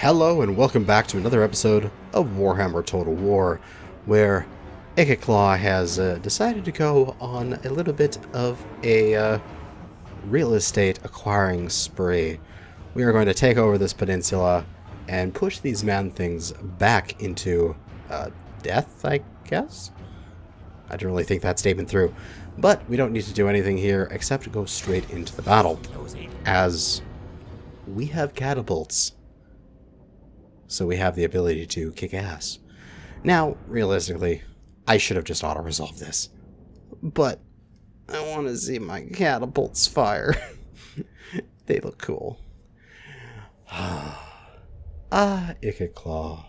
Hello and welcome back to another episode of Warhammer Total War, where Ikit has decided to go on a little bit of a real estate acquiring spree. We are going to take over this peninsula and push these man-things back into death, I guess? I don't really think that statement through. But we don't need to do anything here except to go straight into the battle, as we have catapults. So we have the ability to kick ass. Now, realistically, I should have just auto-resolved this. But I want to see my catapults fire. They look cool. Ikit.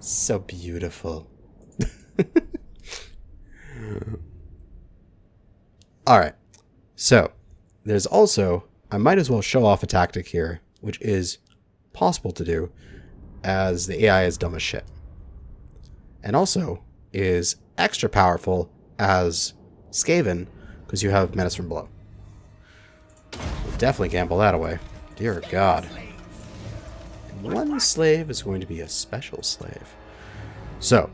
So beautiful. Alright. So, there's also, I might as well show off a tactic here, which is possible to do, as the AI is dumb as shit. And also is extra powerful as Skaven, because you have menace from below. We'll definitely gamble that away. Dear God. And one slave is going to be a special slave. So,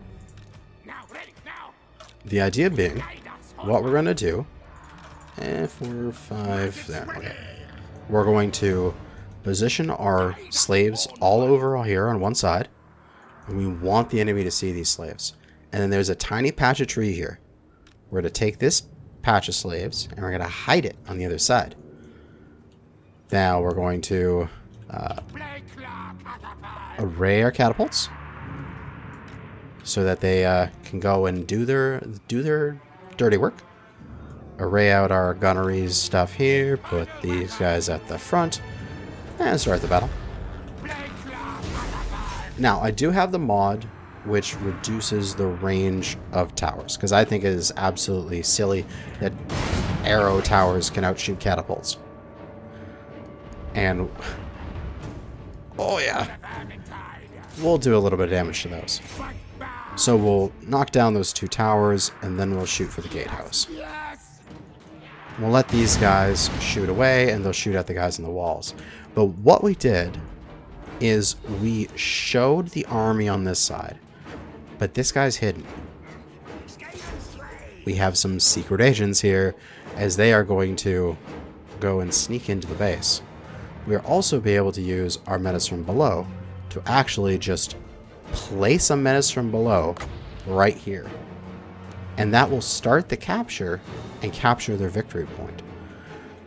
the idea being, what we're going to do, 4, 5, there, okay. We're going to position our slaves all over here on one side, and we want the enemy to see these slaves. And then there's a tiny patch of tree here. We're going to take this patch of slaves, and we're going to hide it on the other side. Now we're going to array our catapults, so that they can go and do their dirty work. Array out our gunneries stuff here, put these guys at the front, and start the battle. Now, I do have the mod which reduces the range of towers, because I think it is absolutely silly that arrow towers can outshoot catapults. And, oh yeah, we'll do a little bit of damage to those. So we'll knock down those two towers, and then we'll shoot for the gatehouse. We'll let these guys shoot away, and they'll shoot at the guys in the walls. But what we did is we showed the army on this side, but this guy's hidden. We have some secret agents here, as they are going to go and sneak into the base. We'll also be able to use our menace from below to actually just place a menace from below right here. And that will start the capture and capture their victory point.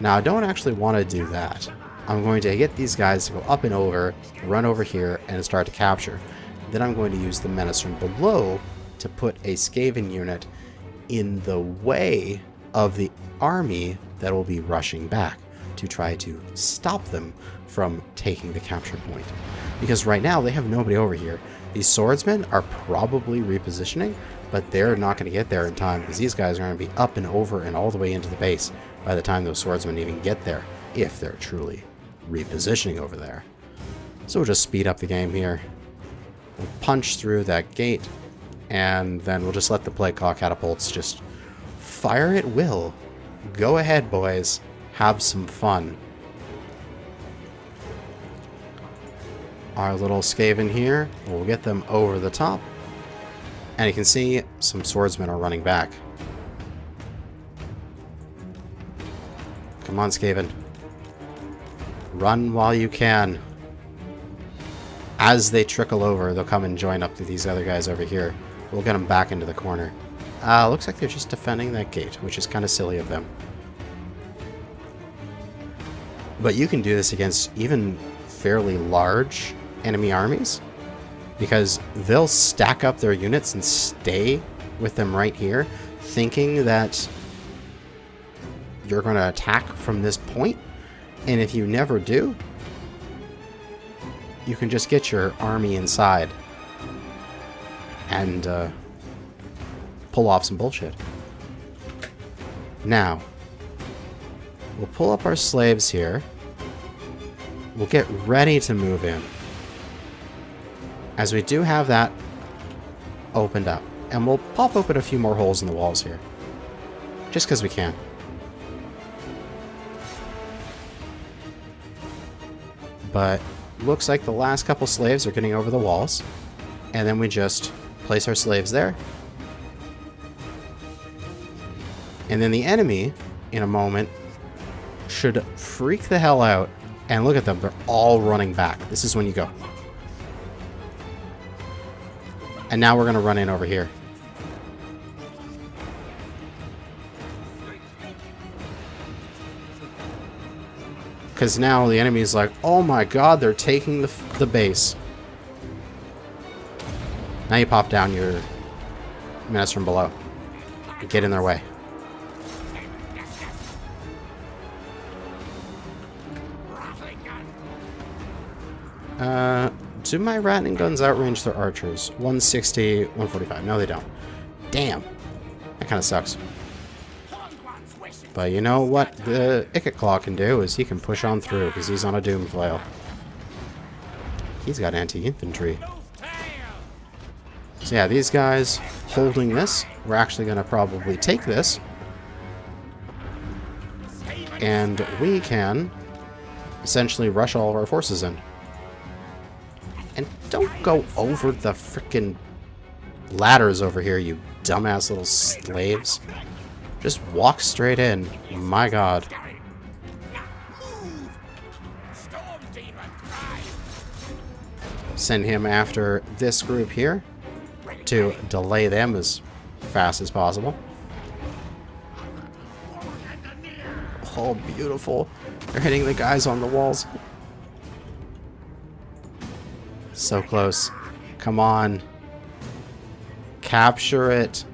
Now, I don't actually want to do that. I'm going to get these guys to go up and over, run over here, and start to capture. Then I'm going to use the menace from below to put a Skaven unit in the way of the army that will be rushing back to try to stop them from taking the capture point. Because right now, they have nobody over here. These swordsmen are probably repositioning, but they're not going to get there in time, because these guys are going to be up and over and all the way into the base by the time those swordsmen even get there, if they're truly repositioning over there. So we'll just speed up the game here. We'll punch through that gate, and then we'll just let the plague claw catapults just fire at will. Go ahead, boys. Have some fun. Our little Skaven here, we'll get them over the top. And you can see some swordsmen are running back. Come on, Skaven. Run while you can. As they trickle over, they'll come and join up to these other guys over here. We'll get them back into the corner. Looks like they're just defending that gate, which is kind of silly of them. But you can do this against even fairly large enemy armies, because they'll stack up their units and stay with them right here, thinking that you're going to attack from this point. And if you never do, you can just get your army inside and pull off some bullshit. Now, we'll pull up our slaves here. We'll get ready to move in, as we do have that opened up. And we'll pop open a few more holes in the walls here, just because we can. But looks like the last couple slaves are getting over the walls. And then we just place our slaves there. And then the enemy, in a moment, should freak the hell out. And look at them, they're all running back. This is when you go. And now we're going to run in over here. Because now the enemy's like, oh my god, they're taking the base. Now you pop down your menace from below. Get in their way. Do my rattling guns outrange their archers? 160, 145. No, they don't. Damn. That kind of sucks. But you know what the Ikit Claw can do is he can push on through because he's on a Doom Flail. He's got anti-infantry. So yeah, these guys holding this. We're actually going to probably take this. And we can essentially rush all of our forces in. And don't go over the frickin' ladders over here, you dumbass little slaves. Just walk straight in. My god. Send him after this group here to delay them as fast as possible. Oh, beautiful. They're hitting the guys on the walls. So close. Come on. Capture it.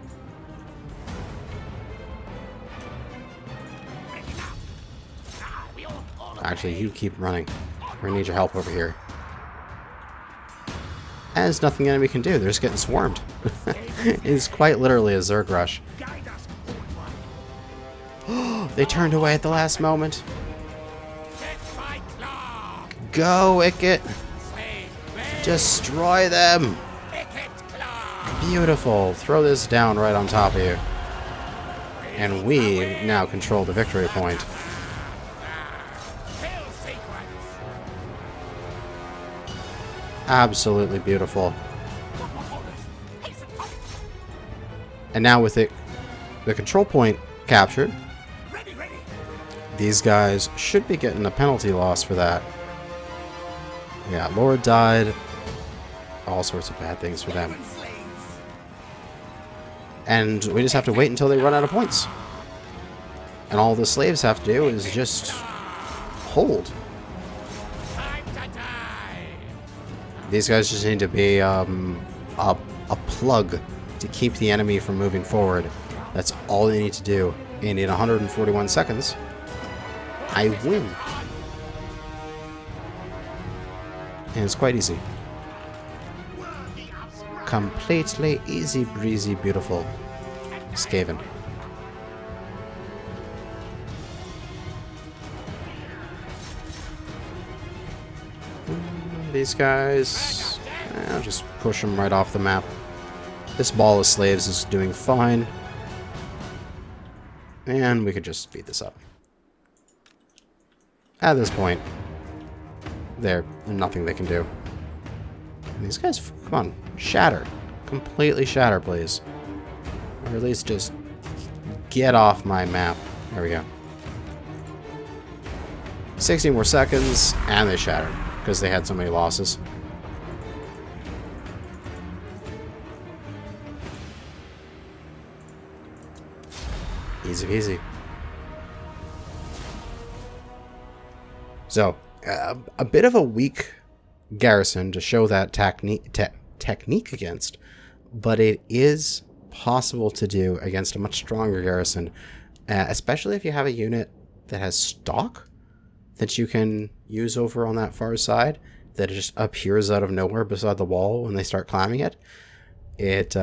Actually, you keep running. We're gonna need your help over here. And there's nothing the enemy can do. They're just getting swarmed. It's quite literally a Zerg rush. They turned away at the last moment. Go, Ikit! Destroy them! Beautiful. Throw this down right on top of you. And we now control the victory point. Absolutely beautiful. And now with it, the control point captured, these guys should be getting a penalty loss for that. Yeah, Lord died. All sorts of bad things for them. And we just have to wait until they run out of points. And all the slaves have to do is just hold. These guys just need to be a plug to keep the enemy from moving forward. That's all they need to do. And in 141 seconds, I win. And it's quite easy. Completely easy breezy, beautiful. Skaven. These guys, I'll just push them right off the map. This ball of slaves is doing fine. And we could just speed this up. At this point, there's nothing they can do. And these guys, come on, shatter. Completely shatter, please. Or at least just get off my map. There we go. 60 more seconds, and they shattered. Because they had so many losses. Easy peasy. So, a bit of a weak garrison to show that technique against, but it is possible to do against a much stronger garrison, especially if you have a unit that has stock that you can use over on that far side that just appears out of nowhere beside the wall when they start climbing it. It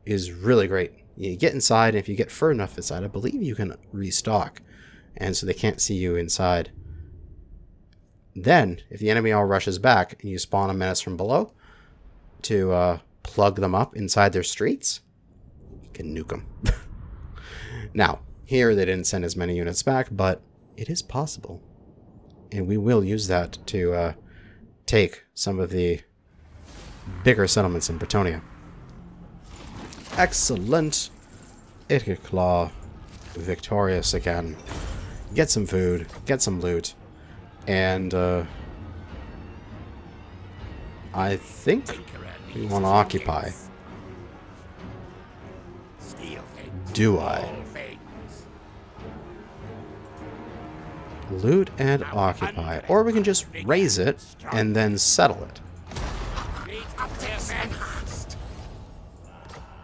is really great. You get inside, and if you get far enough inside, I believe you can restock, and so they can't see you inside. Then, if the enemy all rushes back, and you spawn a menace from below to plug them up inside their streets, you can nuke them. Now, here they didn't send as many units back, but it is possible. And we will use that to take some of the bigger settlements in Bretonia. Excellent. Ikit Claw. Victorious again. Get some food. Get some loot. And I think we want to occupy. Do I? Loot and occupy. Or we can just raise it and then settle it.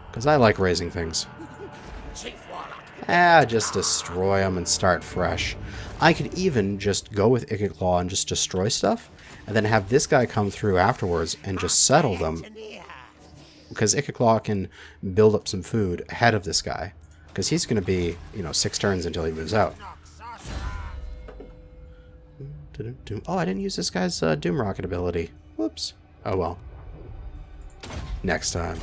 Because I like raising things. Just destroy them and start fresh. I could even just go with Ikit Claw and just destroy stuff, and then have this guy come through afterwards and just settle them. Because Ikit Claw can build up some food ahead of this guy. Because he's going to be, 6 turns until he moves out. Oh, I didn't use this guy's Doom Rocket ability. Whoops. Oh well. Next time.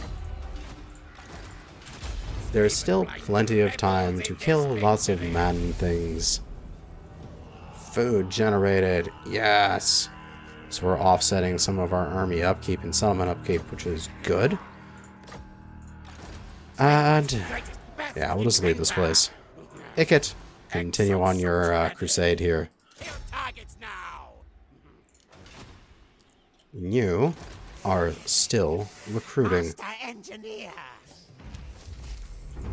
There's still plenty of time to kill lots of madden things. Food generated. Yes. So we're offsetting some of our army upkeep and settlement upkeep, which is good. And yeah, we'll just leave this place. Ikit, continue on your crusade here. You are still recruiting.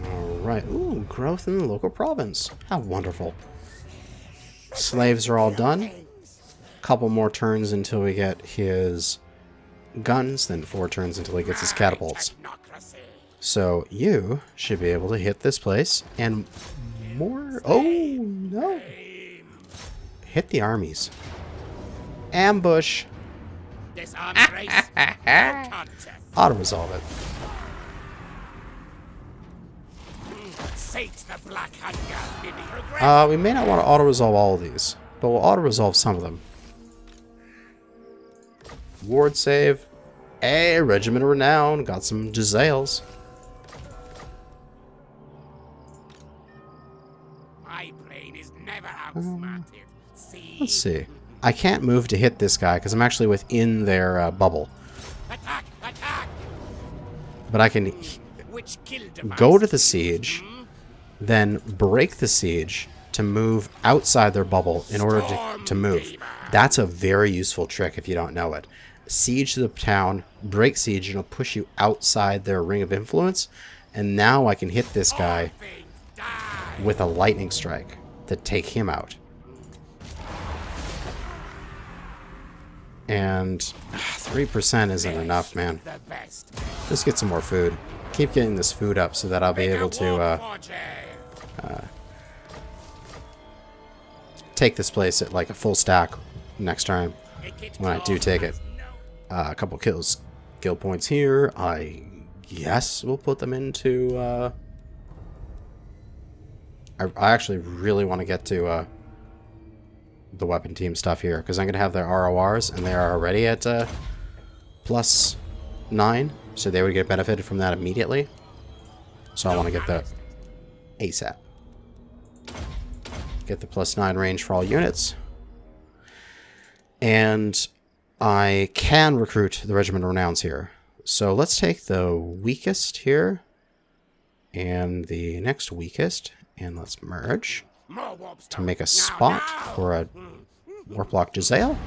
Alright. Ooh, growth in the local province. How wonderful. Slaves are all done. Couple more turns until we get his guns, then 4 turns until he gets his catapults. So you should be able to hit this place and more. Oh no! Hit the armies. Ambush. Auto-resolve it. We may not want to auto-resolve all of these, but we'll auto-resolve some of them. Ward save. Hey, Regiment of Renown. Got some Giselles. My brain is never outsmarted. Let's see. I can't move to hit this guy because I'm actually within their bubble. Attack! Attack! But I can go to the siege, then break the siege to move outside their bubble in order to move. That's a very useful trick if you don't know it. Siege the town, break siege, and it'll push you outside their ring of influence. And now I can hit this guy with a lightning strike to take him out. And 3% isn't enough, man. Let's get some more food. Keep getting this food up so that I'll be able to take this place at like a full stack next time when I do take it. A couple skill points here. I guess we'll put them into. I actually really want to get to the weapon team stuff here because I'm gonna have their RORs and they are already at +9, so they would get benefited from that immediately. So I want to get that ASAP. Get the +9 range for all units. And I can recruit the Regiment of Renowns here. So let's take the weakest here and the next weakest, and let's merge to make a spot for a Warplock Giselle.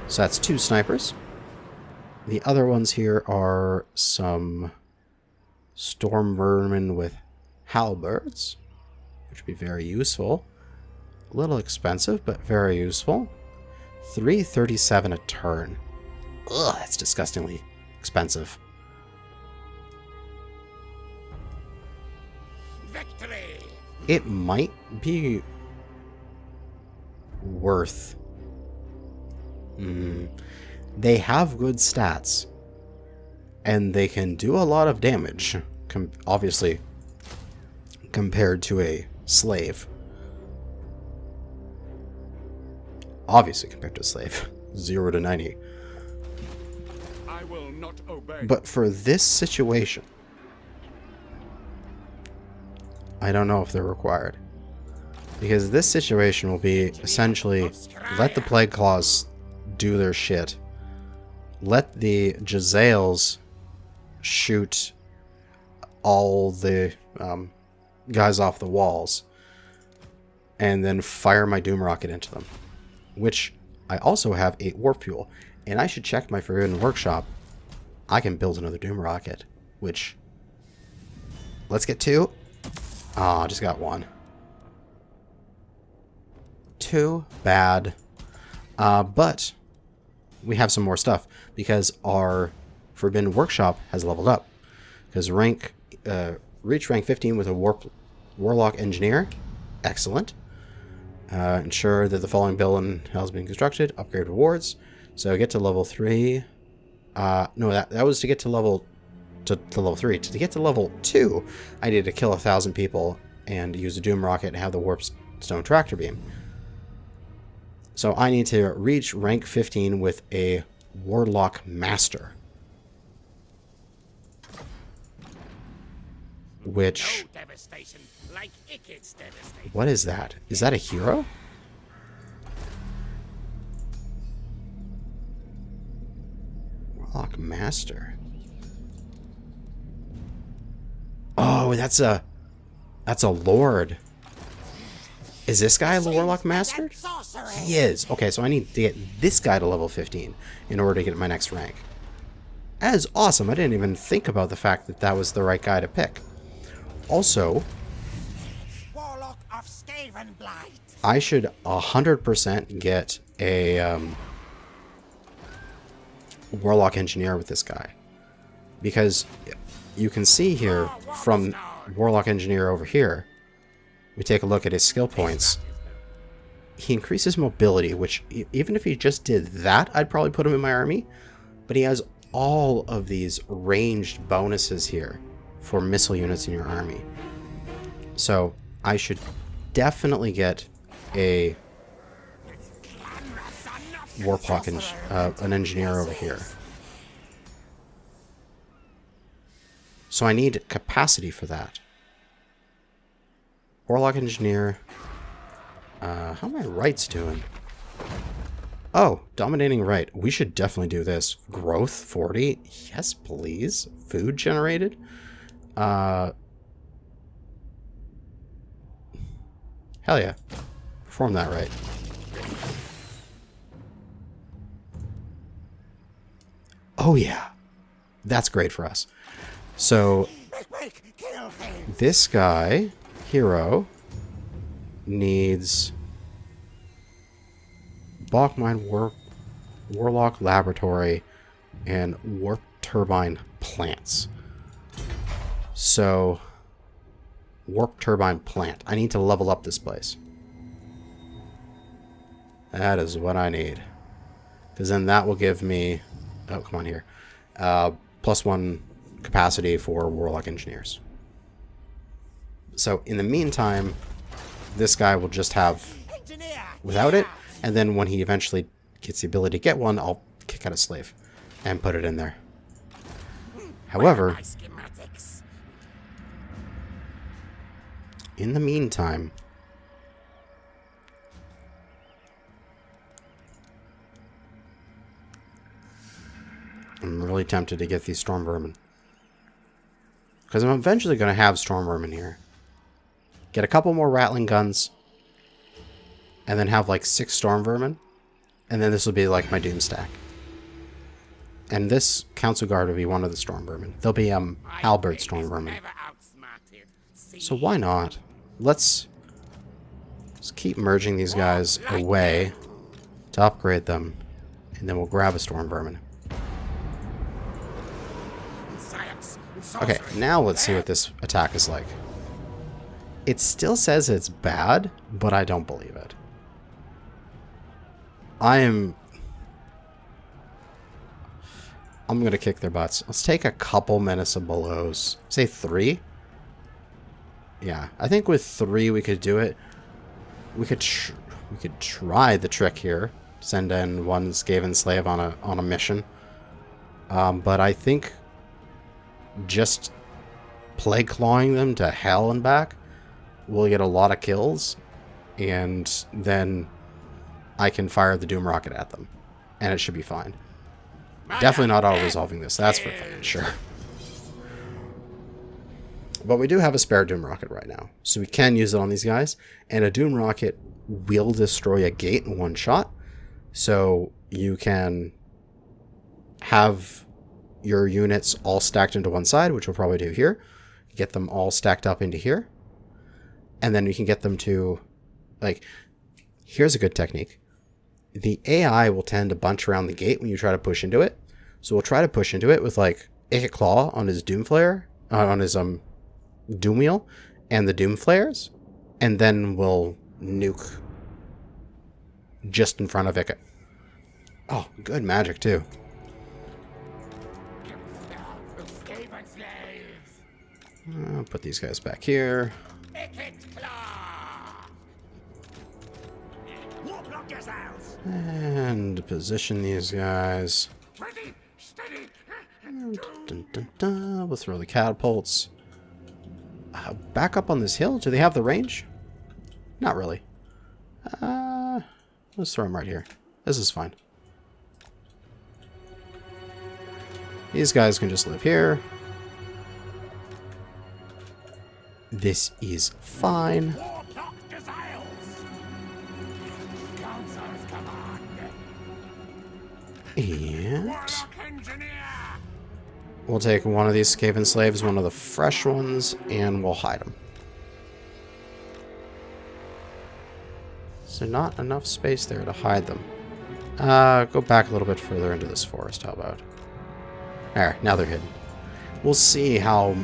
So that's 2 snipers. The other ones here are some Storm Vermin with halberds, which would be very useful. A little expensive, but very useful. 337 a turn. Ugh, that's disgustingly expensive. Victory! It might be worth. They have good stats, and they can do a lot of damage, obviously, compared to a slave. Obviously compared to a slave. 0 to 90. I will not obey. But for this situation, I don't know if they're required. Because this situation will be essentially let the Plague Claws do their shit. Let the Jezzails shoot all the guys off the walls. And then fire my Doom Rocket into them. Which I also have 8 Warp Fuel. And I should check my Forbidden Workshop. I can build another Doom Rocket. Which... Let's get 2. Ah, I just got 1. Too bad. But we have some more stuff because our Forbidden Workshop has leveled up. Because reach rank 15 with a Warlock Engineer. Excellent. Ensure that the following build has been constructed. Upgrade rewards. So get to level 3. No, that was to get to level 3. To get to level 2, I needed to kill 1,000 people and use a Doom Rocket and have the Warpstone Tractor Beam. So I need to reach rank 15 with a Warlock Master. Which... No devastation like Ikit's devastation. What is that? Is that a hero? Warlock Master. Oh, that's a Lord. Is this guy a Warlock Master? He is. Okay, so I need to get this guy to level 15 in order to get my next rank. That is awesome. I didn't even think about the fact that that was the right guy to pick. Also, Warlock of Skaven Blight. I should 100% get a Warlock Engineer with this guy. Because you can see here from Warlock Engineer over here, we take a look at his skill points. He increases mobility, which even if he just did that, I'd probably put him in my army. But he has all of these ranged bonuses here for missile units in your army. So I should definitely get a Warlock an engineer over here. So I need capacity for that. Warlock Engineer. How are my rights doing? Oh, Dominating Right. We should definitely do this. Growth 40. Yes, please. Food generated. Hell yeah. Perform that right. Oh yeah. That's great for us. So, this guy, hero, needs Bachmine Warlock Laboratory and Warp Turbine Plants. So, Warp Turbine Plant. I need to level up this place. That is what I need. Because then that will give me... Oh, come on here. +1 capacity for Warlock Engineers. So, in the meantime, this guy will just have without it. And then when he eventually gets the ability to get one, I'll kick out a slave and put it in there. However, in the meantime, I'm really tempted to get these Storm Vermin. Because I'm eventually going to have Storm Vermin here. Get a couple more Rattling Guns. And then have like 6 Storm Vermin. And then this will be like my Doom stack. And this Council Guard will be one of the Storm Vermin. They'll be Halberd Storm Vermin. So why not? Let's keep merging these guys away to upgrade them. And then we'll grab a Storm Vermin. Okay, now let's see what this attack is like. It still says it's bad, but I don't believe it. I'm gonna kick their butts. Let's take a couple Menace of Belows. Say 3? Yeah, I think with 3 we could do it. We could try the trick here. Send in one Skaven slave on a mission. But I think just plague clawing them to hell and back, we'll get a lot of kills, and then I can fire the Doom Rocket at them, and it should be fine. Definitely not auto-resolving this, that's for sure. But we do have a spare Doom Rocket right now, so we can use it on these guys, and a Doom Rocket will destroy a gate in one shot, so you can have your units all stacked into one side, which we'll probably do here, get them all stacked up into here, and then we can get them to, like, here's a good technique. The AI will tend to bunch around the gate when you try to push into it, so we'll try to push into it with, like, Ikit Claw on his Doom Flare, on his Doom Wheel, and the Doom Flares, and then we'll nuke just in front of Ikit. Oh, good magic, too. I'll put these guys back here. And position these guys. Dun, dun, dun. We'll throw the catapults. Back up on this hill. Do they have the range? Not really. Let's throw them right here. This is fine. These guys can just live here. This is fine. And we'll take one of these Skaven slaves, one of the fresh ones, and we'll hide them. Is there not enough space there to hide them? Go back a little bit further into this forest, how about? There, now they're hidden. We'll see how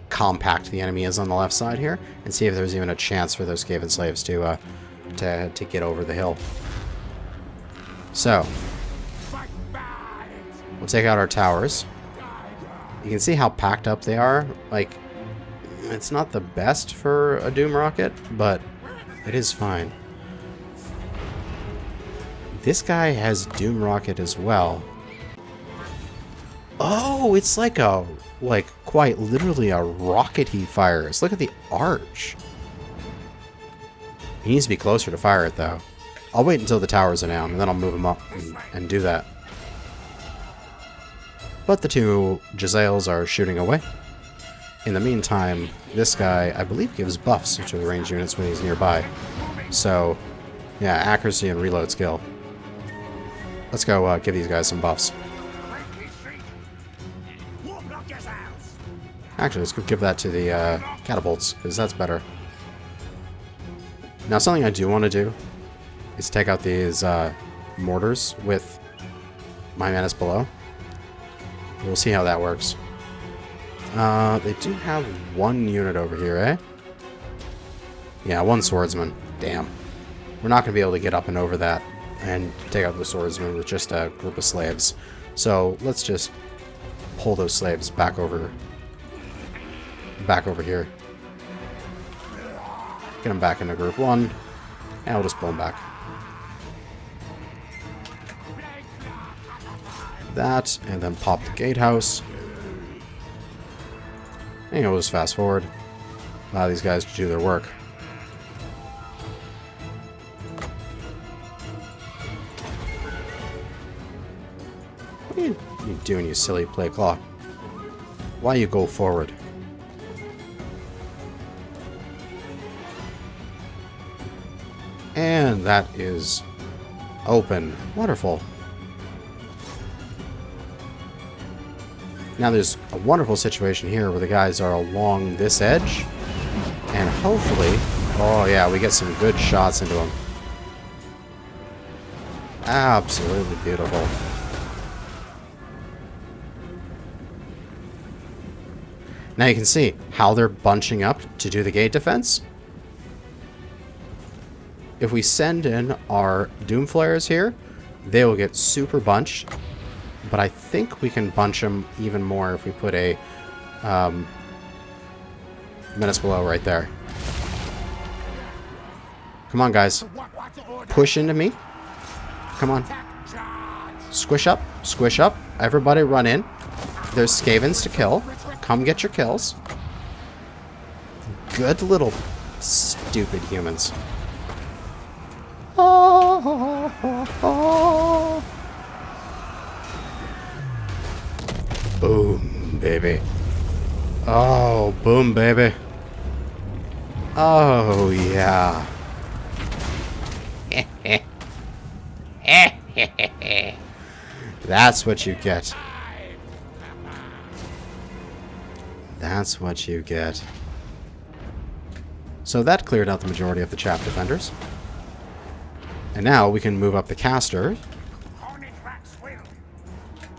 compact the enemy is on the left side here, and see if there's even a chance for those Skaven slaves to get over the hill. So, we'll take out our towers. You can see how packed up they are. Like, it's not the best for a Doom Rocket, but it is fine. This guy has Doom Rocket as well. Oh, it's like a, quite literally a rocket he fires. Look at the arch. He needs to be closer to fire it, though. I'll wait until the towers are down, and then I'll move him up and do that. But the two Jezzails are shooting away. In the meantime, this guy, I believe, gives buffs to the ranged units when he's nearby. So, yeah, accuracy and reload skill. Let's go give these guys some buffs. Actually, let's go give that to the catapults, because that's better. Now, something I do want to do is take out these mortars with my menace below. We'll see how that works. They do have one unit over here, eh? Yeah, one swordsman. Damn. We're not going to be able to get up and over that and take out the swordsman with just a group of slaves. So let's just pull those slaves back over here. Get them back into group one, and we'll just pull them back. That, and then pop the gatehouse. And we'll just fast forward. Allow these guys to do their work. What are you doing, you silly play clock? Why you go forward? And that is open. Wonderful. Now there's a wonderful situation here where the guys are along this edge. And hopefully... Oh yeah, we get some good shots into them. Absolutely beautiful. Now you can see how they're bunching up to do the gate defense. If we send in our Doom Flares here, they will get super bunched. But I think we can bunch them even more if we put a Menace Below right there. Come on, guys. Push into me. Come on. Squish up. Squish up. Everybody run in. There's Skavens to kill. Come get your kills. Good little stupid humans. baby. Oh, boom, baby. Oh, yeah. That's what you get. That's what you get. So that cleared out the majority of the chaff defenders. And now we can move up the caster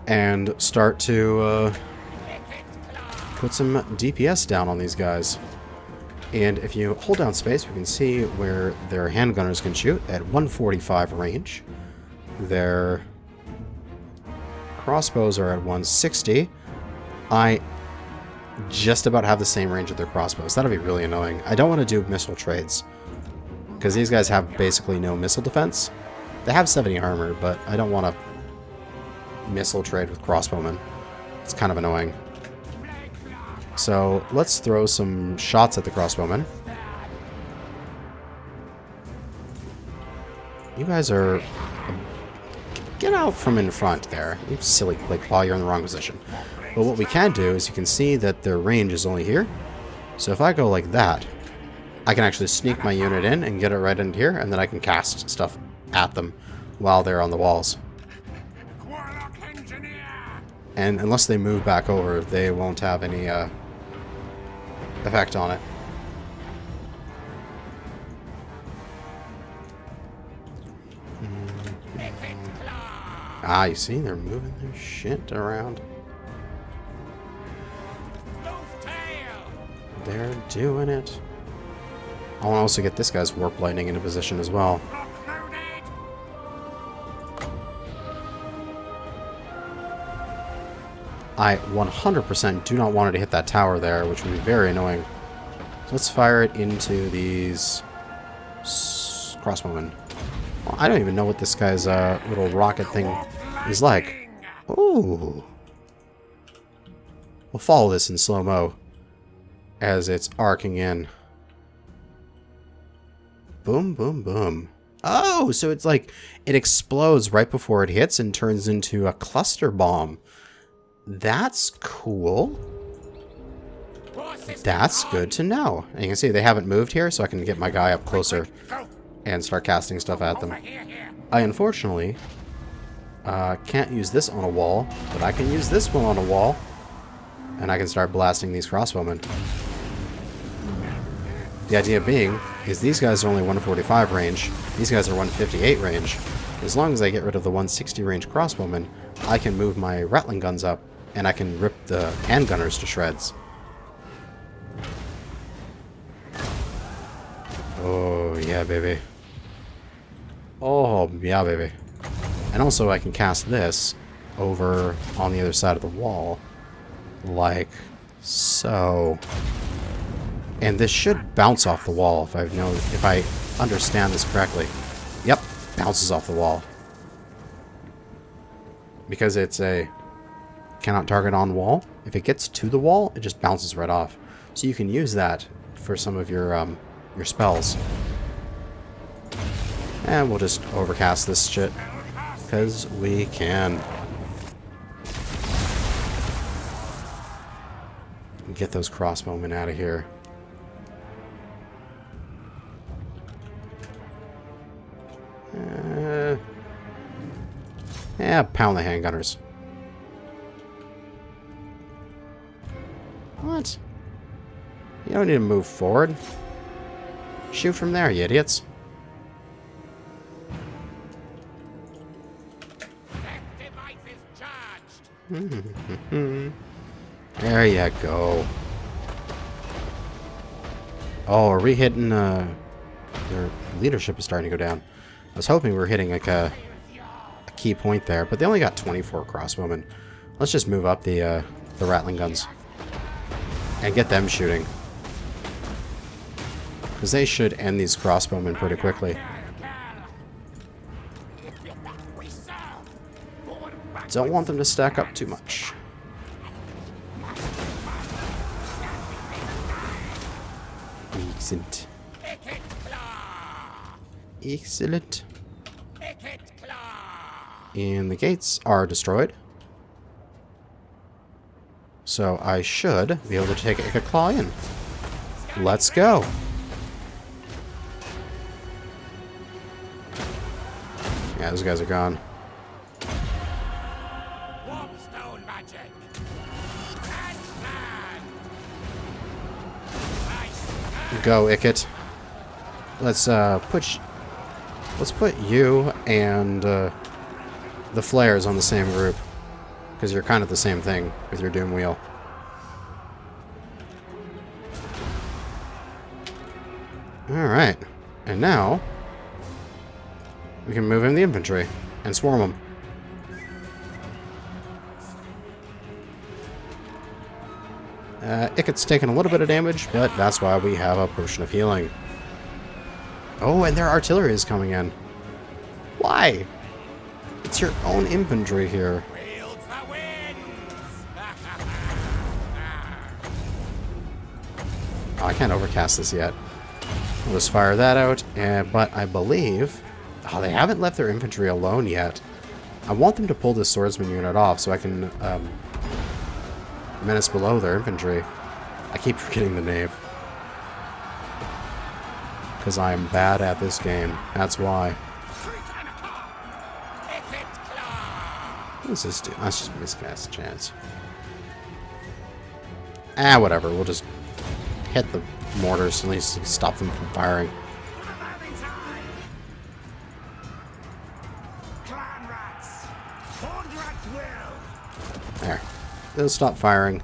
and start to put some DPS down on these guys. And if you hold down space, we can see where their handgunners can shoot at 145 range. Their crossbows are at 160. I just about have the same range of their crossbows. That'll be really annoying. I don't want to do missile trades, because these guys have basically no missile defense. They have 70 armor, but I don't want to missile trade with crossbowmen. It's kind of annoying. So let's throw some shots at the crossbowmen. You guys are... Get out from in front there. You silly click claw, you're in the wrong position. But what we can do is you can see that their range is only here. So if I go like that, I can actually sneak my unit in and get it right in here, and then I can cast stuff at them while they're on the walls. And unless they move back over, they won't have any effect on it. Ah, you see, they're moving their shit around. They're doing it. I want to also get this guy's warp lightning into position as well. I 100% do not want it to hit that tower there, which would be very annoying. So let's fire it into these crossbowmen. Well, I don't even know what this guy's little rocket thing is like. Ooh. We'll follow this in slow-mo as it's arcing in. Boom, boom, boom. Oh, so it's like it explodes right before it hits and turns into a cluster bomb. That's cool. That's good to know. And you can see they haven't moved here, so I can get my guy up closer and start casting stuff at them. I unfortunately can't use this on a wall, but I can use this one on a wall, and I can start blasting these crossbowmen. The idea being is these guys are only 145 range, these guys are 158 range. As long as I get rid of the 160 range crossbowmen, I can move my rattling guns up, and I can rip the handgunners to shreds. Oh, yeah, baby. Oh, yeah, baby. And also I can cast this over on the other side of the wall, like so. And this should bounce off the wall if I understand this correctly. Yep, bounces off the wall. Because it's a cannot target on wall. If it gets to the wall, it just bounces right off. So you can use that for some of your spells. And we'll just overcast this shit, because we can. Get those crossbowmen out of here. Yeah, pound the handgunners. What? You don't need to move forward. Shoot from there, you idiots. There you go. Oh, are we hitting, their leadership is starting to go down. I was hoping we were hitting, like, a key point there, but they only got 24 crossbowmen. Let's just move up the rattling guns and get them shooting, because they should end these crossbowmen pretty quickly. Don't want them to stack up too much. Excellent. Excellent. And the gates are destroyed. So I should be able to take Ikit Claw in. Let's go. Yeah, those guys are gone. Warpstone magic. Go, Ikit. Let's put you and the flares on the same group, because you're kind of the same thing with your Doom Wheel. Alright. And now we can move in the infantry and swarm them. Ikit's taking a little bit of damage, but that's why we have a potion of healing. Oh, and their artillery is coming in. Why? It's your own infantry here. Wield the winds. Oh, I can't overcast this yet. We'll just fire that out, but I believe... Oh, they haven't left their infantry alone yet. I want them to pull this swordsman unit off so I can menace below their infantry. I keep forgetting the name. Because I am bad at this game. That's why. What does this do? That's just miscast chance. Ah, whatever. We'll just hit the mortars, at least stop them from firing. There. They'll stop firing.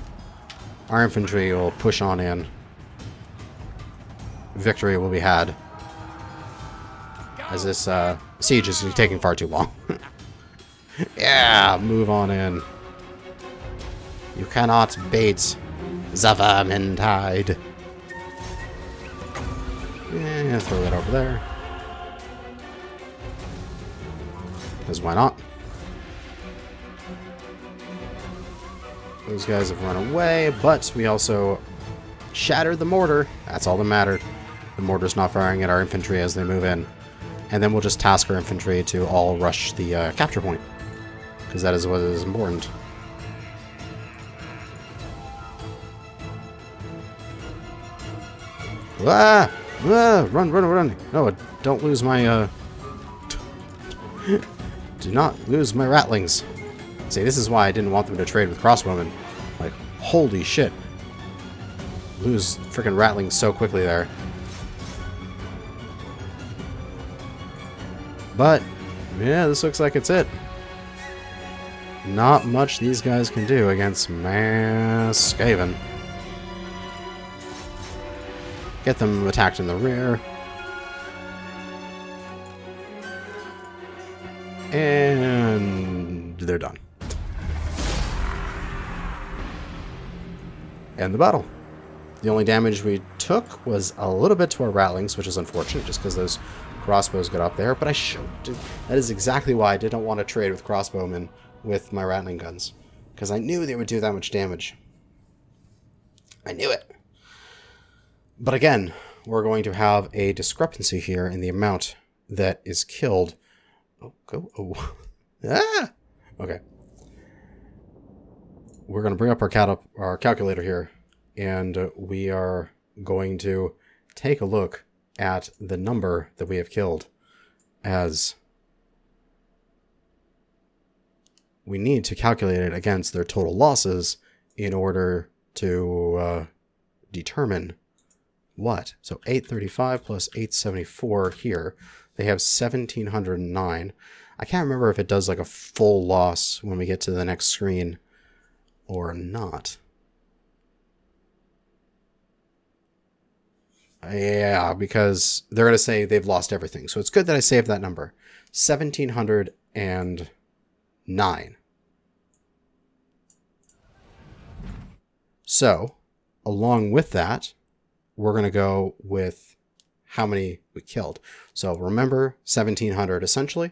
Our infantry will push on in. Victory will be had. As this siege is taking far too long. Yeah, move on in. You cannot bait the Vermintide. Yeah, throw that over there. Because why not? Those guys have run away, but we also shattered the mortar. That's all that mattered. The mortar's not firing at our infantry as they move in. And then we'll just task our infantry to all rush the capture point. Because that is what is important. Ah! Ah! Run, run, run! No, don't lose my, do not lose my ratlings. See, this is why I didn't want them to trade with crossbowmen. Like, holy shit. Lose freaking ratlings so quickly there. But, yeah, this looks like it's it. Not much these guys can do against mass Skaven. Get them attacked in the rear. And they're done. End the battle. The only damage we took was a little bit to our ratlings, which is unfortunate just because those crossbows got up there. But I should. That is exactly why I didn't want to trade with crossbowmen with my rattling guns. Because I knew they would do that much damage. I knew it. But again, we're going to have a discrepancy here in the amount that is killed. Oh, go. Oh. Ah! Okay. We're going to bring up our calculator here. And we are going to take a look at the number that we have killed, as we need to calculate it against their total losses in order to determine what. So 835 plus 874 here. They have 1,709. I can't remember if it does like a full loss when we get to the next screen or not. Yeah, because they're going to say they've lost everything. So it's good that I saved that number. 1,709. So, along with that, we're going to go with how many we killed. So remember, 1,700 essentially.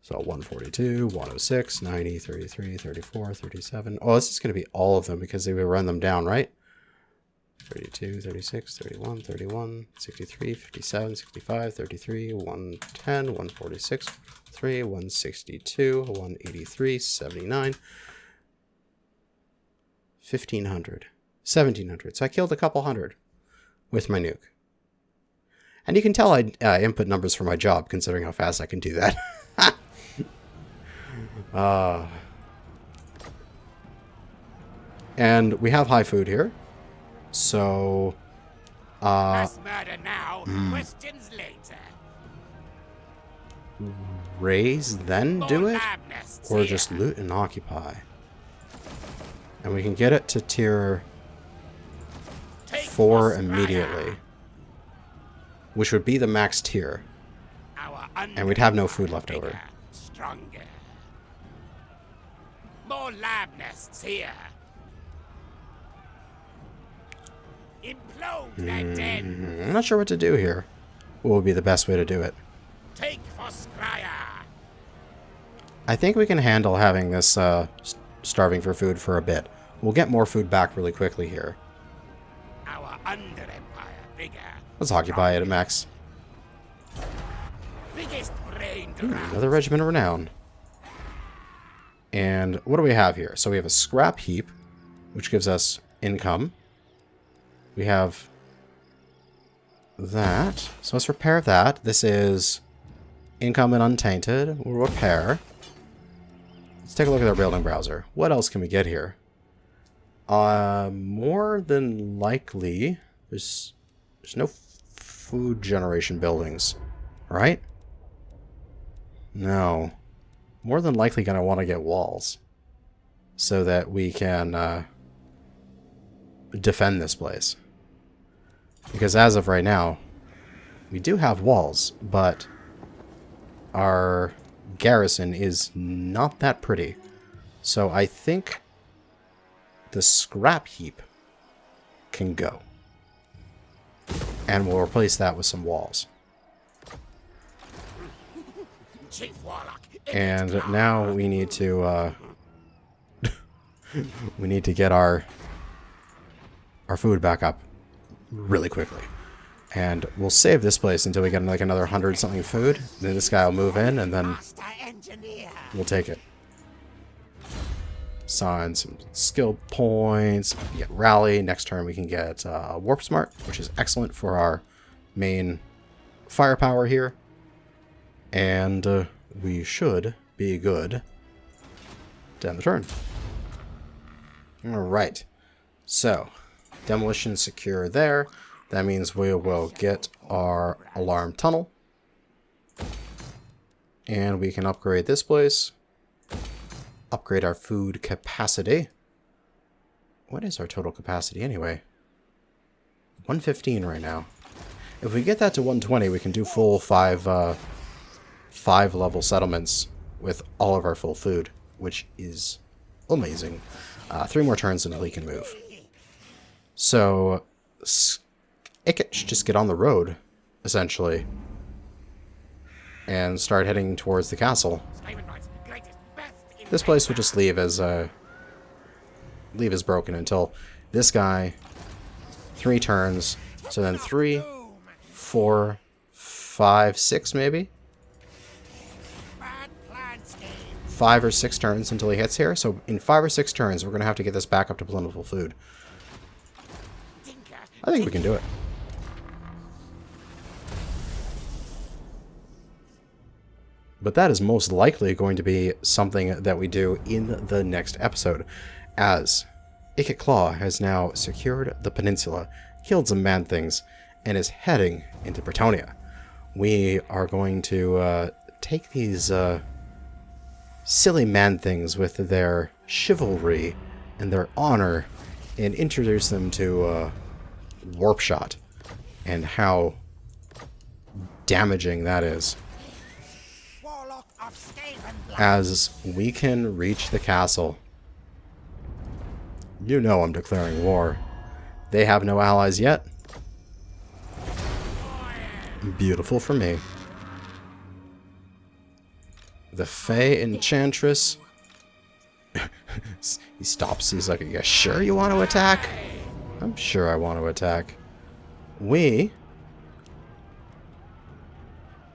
So 142, 106, 90, 33, 34, 37. Oh, this is going to be all of them because they will run them down, right? 32, 36, 31, 31, 63, 57, 65, 33, 110, 146, 3, 162, 183, 79, 1,500. 1,700. So I killed a couple hundred with my nuke. And you can tell I input numbers for my job, considering how fast I can do that. And we have high food here. So... Mass murder now, questions later. raise, then do More it? lab nests Or here. just loot and occupy? And we can get it to tier Take 4 Australia. immediately. Which would be the max tier. Our And we'd have no food left bigger, over. Stronger. More lab nests here. Implode their den. I'm not sure what to do here. What would be the best way to do it? Take Australia. I think we can handle having this starving for food for a bit. We'll get more food back really quickly here. Our under empire bigger. Let's occupy it at max. Biggest brain Ooh, draft. another regiment of renown. And what do we have here? So we have a scrap heap, which gives us income. We have that. So let's repair that. This is income and untainted. We'll repair. Let's take a look at our building browser. What else can we get here? More than likely, there's no food generation buildings, right? No. More than likely going to want to get walls so that we can defend this place. Because as of right now, we do have walls, but our garrison is not that pretty. So I think the scrap heap can go. And we'll replace that with some walls. Chief Warlock. And now we need to we need to get our food back up really quickly. And we'll save this place until we get like another 100-something food. Then this guy will move in, and then Master engineer. we'll take it. Sign some skill points. We get rally. Next turn we can get warp smart, which is excellent for our main firepower here. And we should be good to end the turn. Alright. So, demolition secure there. That means we will get our alarm tunnel. And we can upgrade this place. Upgrade our food capacity. What is our total capacity anyway? 115 right now. If we get that to 120, we can do full 5 level settlements with all of our full food, which is amazing. 3 more turns until he can move. So, Ikit should just get on the road, essentially, and start heading towards the castle. Skaven writes, greatest, best in This place will just leave as broken until this guy 3 turns. So then 3, 4, 5, 6 maybe. bad plan scheme. 5 or 6 turns until he hits here. So in 5 or 6 turns, we're going to have to get this back up to plentiful food. Tinker. I think we can do it. But that is most likely going to be something that we do in the next episode, as Ikit Claw has now secured the peninsula, killed some man-things, and is heading into Bretonia. We are going to take these silly man-things with their chivalry and their honor and introduce them to warp shot and how damaging that is. Warlock of Skaven blood. As we can reach the castle. You know I'm declaring war. They have no allies yet. Beautiful for me. The Fey Enchantress. He stops. He's like, "Are you sure you want to attack?" I'm sure I want to attack. We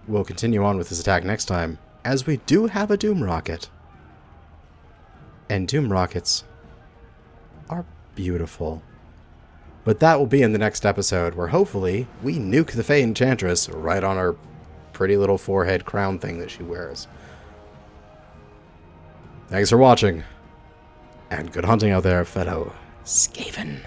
will continue on with this attack next time, as we do have a Doom Rocket. And Doom Rockets are Beautiful. But that will be in the next episode, where hopefully we nuke the Fey Enchantress right on her pretty little forehead crown thing that she wears. Thanks for watching, and good hunting out there, fellow Skaven.